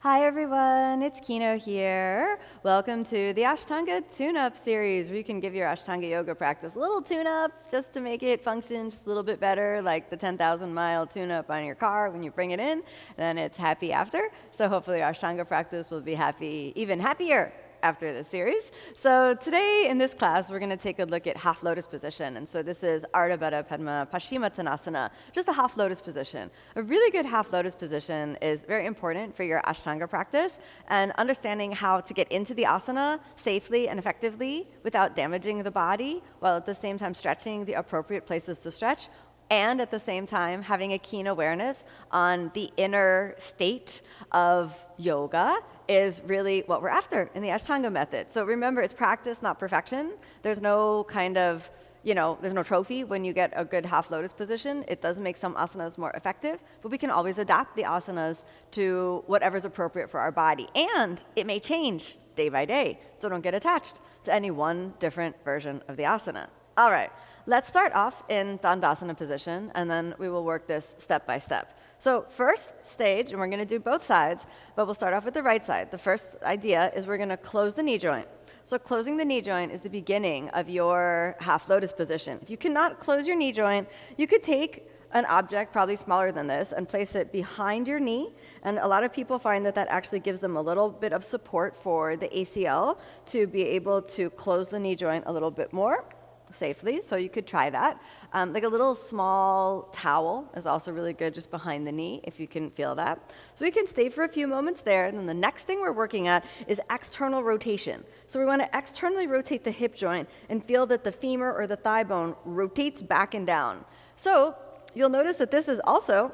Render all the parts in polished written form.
Hi everyone, it's Kino here. Welcome to the Ashtanga Tune-Up series, where you can give your Ashtanga Yoga practice a little tune-up just to make it function just a little bit better, like the 10,000-mile tune-up on your car when you bring it in, then it's happy after. So hopefully your Ashtanga practice will be happy, even happier after this series. So today in this class, we're going to take a look at half lotus position. And so this is Ardha Baddha Padma Paschimottanasana, just a half lotus position. A really good half lotus position is very important for your Ashtanga practice, and understanding how to get into the asana safely and effectively without damaging the body, while at the same time stretching the appropriate places to stretch, and at the same time having a keen awareness on the inner state of yoga is really what we're after in the Ashtanga method. So remember, it's practice, not perfection. There's no kind of, there's no trophy when you get a good half lotus position. It does make some asanas more effective, but we can always adapt the asanas to whatever's appropriate for our body. And it may change day by day, so don't get attached to any one different version of the asana. All right, let's start off in Dandasana position, and then we will work this step by step. So first stage, and we're going to do both sides, but we'll start off with the right side. The first idea is we're going to close the knee joint. So closing the knee joint is the beginning of your half lotus position. If you cannot close your knee joint, you could take an object probably smaller than this and place it behind your knee. And a lot of people find that that actually gives them a little bit of support for the ACL to be able to close the knee joint a little bit more safely, so you could try that. Like a little small towel is also really good just behind the knee if you can feel that. So we can stay for a few moments there, and then the next thing we're working at is external rotation. So we want to externally rotate the hip joint and feel that the femur or the thigh bone rotates back and down. So you'll notice that this is also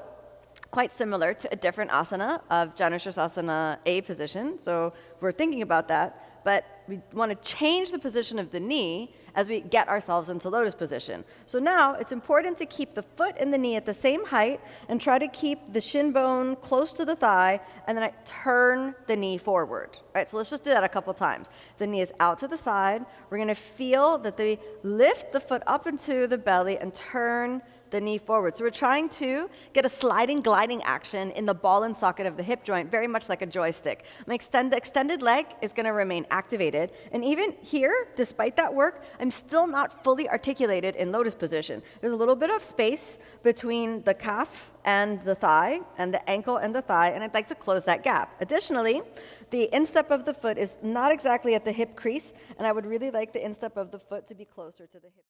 quite similar to a different asana of Janushirasana A position. So we're thinking about that, but we want to change the position of the knee as we get ourselves into lotus position. So now it's important to keep the foot and the knee at the same height and try to keep the shin bone close to the thigh, and then I turn the knee forward. All right, so let's just do that a couple times. The knee is out to the side. We're going to feel that they lift the foot up into the belly and turn the knee forward. So we're trying to get a sliding, gliding action in the ball and socket of the hip joint, very much like a joystick. The extended leg is going to remain activated. And even here, despite that work, I'm still not fully articulated in lotus position. There's a little bit of space between the calf and the thigh, and the ankle and the thigh, and I'd like to close that gap. Additionally, the instep of the foot is not exactly at the hip crease, and I would really like the instep of the foot to be closer to the hip.